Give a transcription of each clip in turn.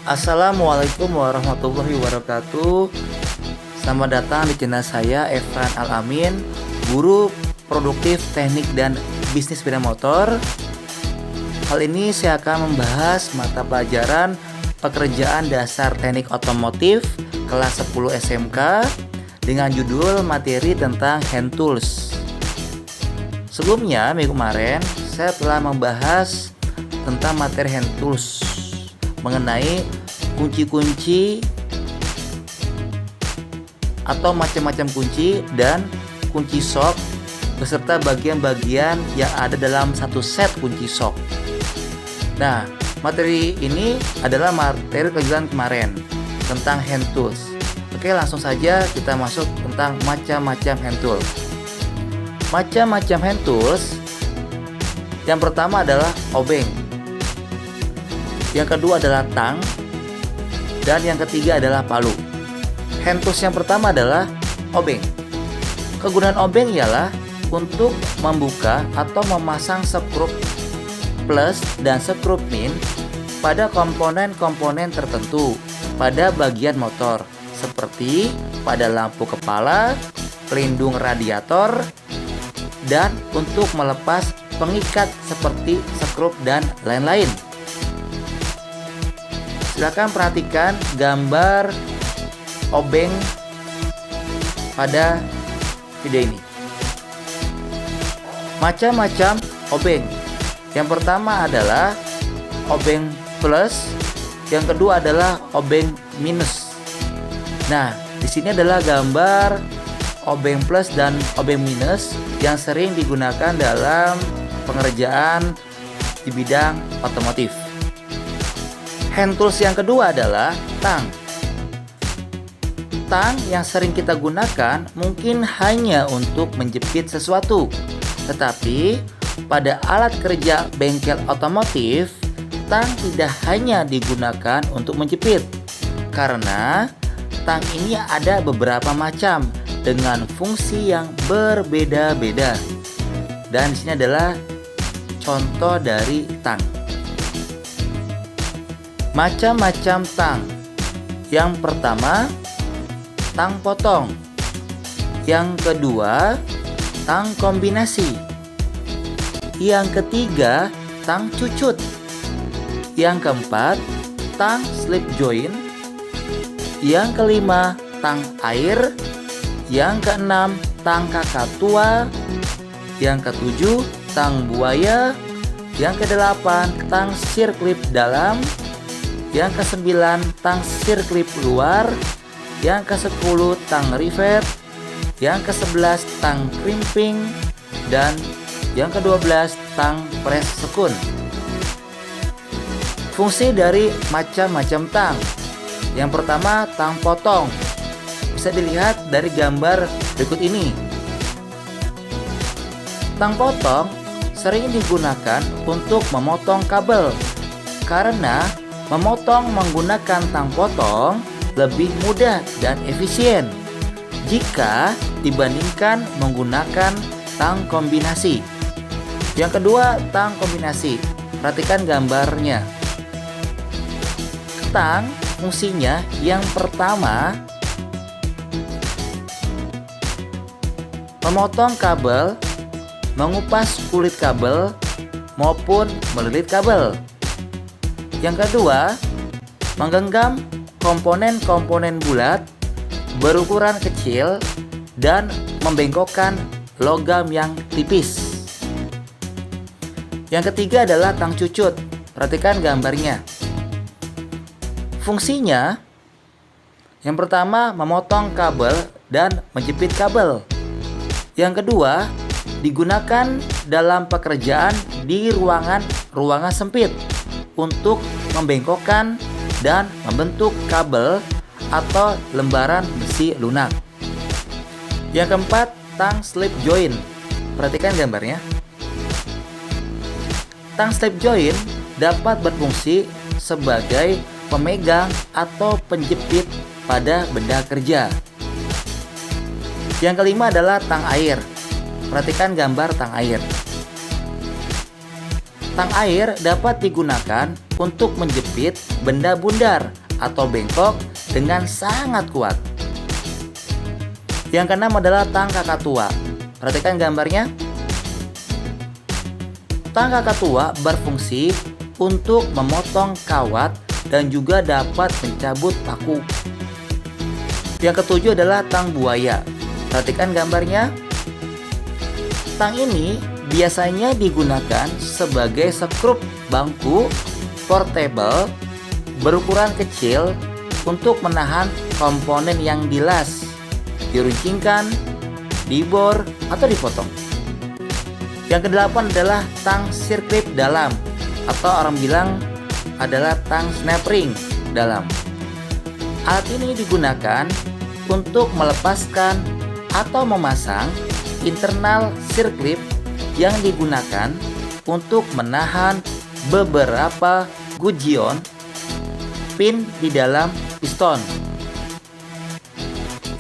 Assalamualaikum warahmatullahi wabarakatuh. Selamat datang di channel saya, Efran Al-Amin, guru produktif teknik dan bisnis sepeda motor. Kali ini saya akan membahas mata pelajaran pekerjaan dasar teknik otomotif kelas 10 SMK dengan judul materi tentang hand tools. Sebelumnya, minggu kemarin saya telah membahas tentang materi hand tools mengenai kunci-kunci atau macam-macam kunci dan kunci sok beserta bagian-bagian yang ada dalam satu set kunci sok. Nah, materi ini adalah materi pelajaran kemarin tentang hand tools. Oke, langsung saja kita masuk tentang macam-macam hand tools. Macam-macam hand tools, yang pertama adalah obeng, yang kedua adalah tang, dan yang ketiga adalah palu. Hand tools yang pertama adalah obeng. Kegunaan obeng ialah untuk membuka atau memasang skrup plus dan skrup min pada komponen-komponen tertentu pada bagian motor, seperti pada lampu kepala, pelindung radiator, dan untuk melepas pengikat seperti skrup dan lain-lain. Silakan perhatikan gambar obeng pada video ini. Macam-macam obeng. Yang pertama adalah obeng plus, yang kedua adalah obeng minus. Nah, di sini adalah gambar obeng plus dan obeng minus yang sering digunakan dalam pengerjaan di bidang otomotif. Hand tools yang kedua adalah tang. Tang yang sering kita gunakan mungkin hanya untuk menjepit sesuatu, tetapi pada alat kerja bengkel otomotif, tang tidak hanya digunakan untuk menjepit, karena tang ini ada beberapa macam dengan fungsi yang berbeda-beda. Dan di sini adalah contoh dari tang. Macam-macam tang. Yang pertama, tang potong. Yang kedua, tang kombinasi. Yang ketiga, tang cucut. Yang keempat, tang slip joint. Yang kelima, tang air. Yang keenam, tang kakak tua. Yang ketujuh, tang buaya. Yang kedelapan, tang sirklip dalam. Yang kesembilan, tang sirklip luar. Yang ke-10, tang rivet. Yang ke-11, tang crimping. Dan yang ke-12, tang press sekun. Fungsi dari macam-macam tang. Yang pertama, tang potong. Bisa dilihat dari gambar berikut ini. Tang potong sering digunakan untuk memotong kabel, karena memotong menggunakan tang potong lebih mudah dan efisien jika dibandingkan menggunakan tang kombinasi. Yang kedua, tang kombinasi. Perhatikan gambarnya. Tang fungsinya yang pertama memotong kabel, mengupas kulit kabel, maupun melilit kabel. Yang kedua, menggenggam komponen-komponen bulat berukuran kecil dan membengkokkan logam yang tipis. Yang ketiga adalah tang cucut. Perhatikan gambarnya. Fungsinya, yang pertama memotong kabel dan menjepit kabel. Yang kedua, digunakan dalam pekerjaan di ruangan sempit untuk membengkokkan dan membentuk kabel atau lembaran besi lunak. Yang keempat, tang slip joint. Perhatikan gambarnya. Tang slip joint dapat berfungsi sebagai pemegang atau penjepit pada benda kerja. Yang kelima adalah tang air. Perhatikan gambar tang air. Tang air dapat digunakan untuk menjepit benda bundar atau bengkok dengan sangat kuat. Yang keenam adalah tang kakak tua. Perhatikan gambarnya. Tang kakak tua berfungsi untuk memotong kawat dan juga dapat mencabut paku. Yang ketujuh adalah tang buaya. Perhatikan gambarnya. Tang ini biasanya digunakan sebagai sekrup bangku portable berukuran kecil untuk menahan komponen yang dilas, diruncingkan, dibor, atau dipotong. Yang kedelapan adalah tang sirklip dalam, atau orang bilang adalah tang snap ring dalam. Alat ini digunakan untuk melepaskan atau memasang internal sirklip yang digunakan untuk menahan beberapa gujion pin di dalam piston.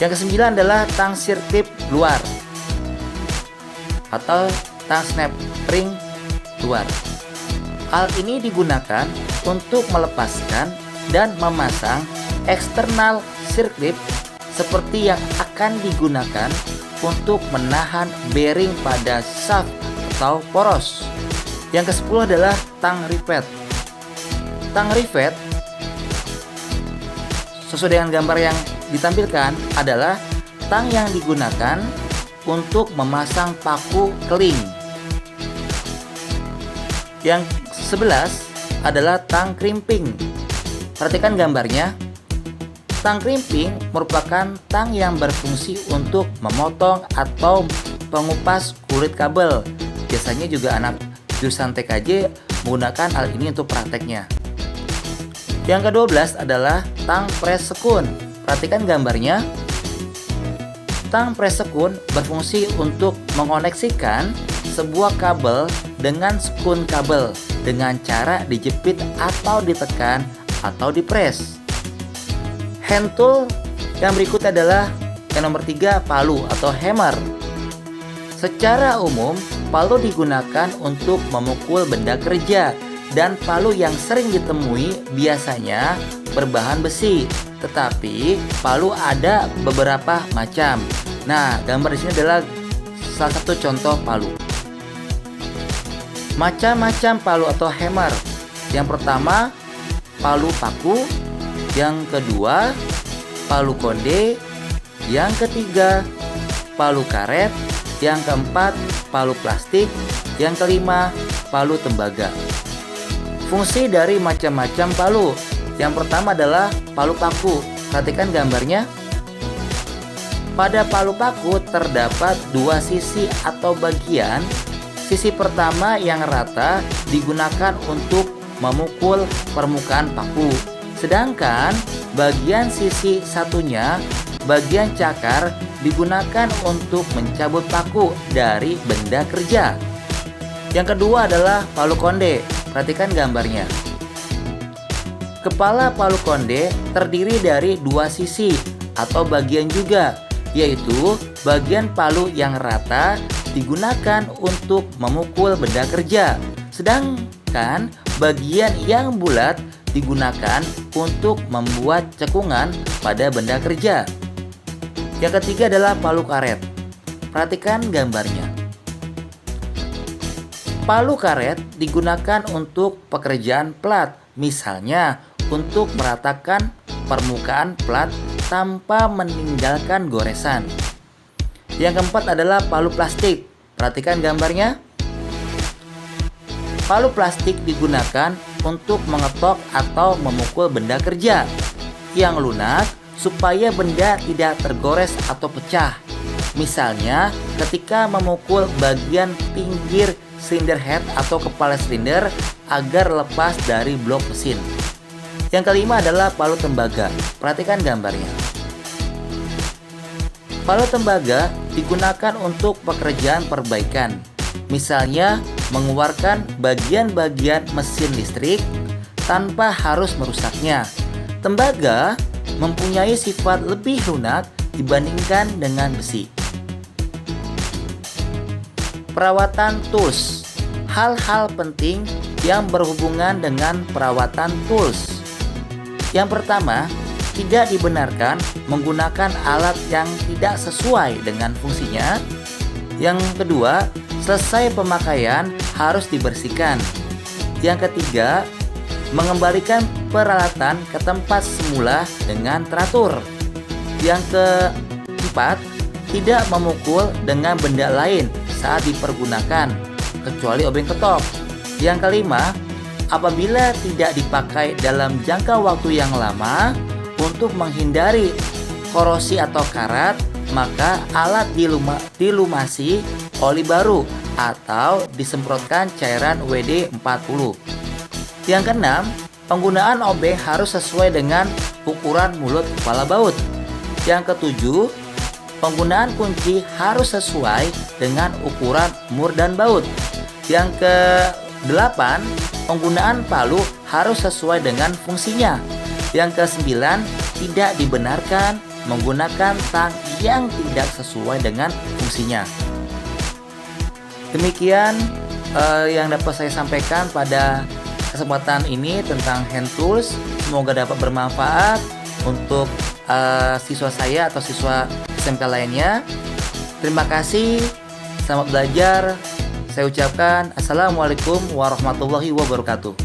Yang kesembilan adalah tang sirklip luar atau tang snap ring luar. Alat ini digunakan untuk melepaskan dan memasang eksternal sirklip seperti yang akan digunakan untuk menahan bearing pada shaft atau poros. Yang ke-10 adalah tang rivet. Tang rivet sesuai dengan gambar yang ditampilkan adalah tang yang digunakan untuk memasang paku keling. Yang 11 adalah tang crimping. Perhatikan gambarnya. Tang crimping merupakan tang yang berfungsi untuk memotong atau mengupas kulit kabel. Biasanya juga anak jurusan TKJ menggunakan hal ini untuk prakteknya. Yang ke-12 adalah tang press sekun. Perhatikan gambarnya. Tang press sekun berfungsi untuk mengoneksikan sebuah kabel dengan sekun kabel dengan cara dijepit atau ditekan atau dipres. Hand tool yang berikut adalah yang nomor 3, palu atau hammer. Secara umum, palu digunakan untuk memukul benda kerja dan palu yang sering ditemui biasanya berbahan besi, tetapi palu ada beberapa macam. Nah, gambar di sini adalah salah satu contoh palu. Macam-macam palu atau hammer. Yang pertama, palu paku. Yang kedua, palu konde. Yang ketiga, palu karet. Yang keempat, palu plastik. Yang kelima, palu tembaga. Fungsi dari macam-macam palu. Yang pertama adalah palu paku. Perhatikan gambarnya. Pada palu paku terdapat dua sisi atau bagian. Sisi pertama yang rata digunakan untuk memukul permukaan paku. Sedangkan bagian sisi satunya, bagian cakar, digunakan untuk mencabut paku dari benda kerja. Yang kedua adalah palu konde. Perhatikan gambarnya. Kepala palu konde terdiri dari dua sisi atau bagian juga, yaitu bagian palu yang rata digunakan untuk memukul benda kerja, sedangkan bagian yang bulat digunakan untuk membuat cekungan pada benda kerja. Yang ketiga adalah palu karet. Perhatikan gambarnya. Palu karet digunakan untuk pekerjaan plat, misalnya untuk meratakan permukaan plat tanpa meninggalkan goresan. Yang keempat adalah palu plastik. Perhatikan gambarnya. Palu plastik digunakan untuk mengetok atau memukul benda kerja yang lunak supaya benda tidak tergores atau pecah. Misalnya ketika memukul bagian pinggir silinder head atau kepala silinder agar lepas dari blok mesin. Yang kelima adalah palu tembaga. Perhatikan gambarnya. Palu tembaga digunakan untuk pekerjaan perbaikan, misalnya mengeluarkan bagian-bagian mesin listrik tanpa harus merusaknya. Tembaga mempunyai sifat lebih lunak dibandingkan dengan besi. Perawatan tools. Hal-hal penting yang berhubungan dengan perawatan tools. Yang pertama, tidak dibenarkan menggunakan alat yang tidak sesuai dengan fungsinya. Yang kedua, selesai pemakaian harus dibersihkan. Yang ketiga, mengembalikan peralatan ke tempat semula dengan teratur. Yang keempat, tidak memukul dengan benda lain saat dipergunakan, kecuali obeng ketok. Yang kelima, apabila tidak dipakai dalam jangka waktu yang lama untuk menghindari korosi atau karat, maka alat dilumasi oli baru atau disemprotkan cairan WD-40. Yang keenam, penggunaan obeng harus sesuai dengan ukuran mulut kepala baut. Yang ketujuh, penggunaan kunci harus sesuai dengan ukuran mur dan baut. Yang ke-8, penggunaan palu harus sesuai dengan fungsinya. Yang ke-9, tidak dibenarkan menggunakan tang yang tidak sesuai dengan fungsinya. Demikian yang dapat saya sampaikan pada kesempatan ini tentang hand tools. Semoga dapat bermanfaat untuk siswa saya atau siswa SMK lainnya. Terima kasih, selamat belajar. Saya ucapkan Assalamualaikum warahmatullahi wabarakatuh.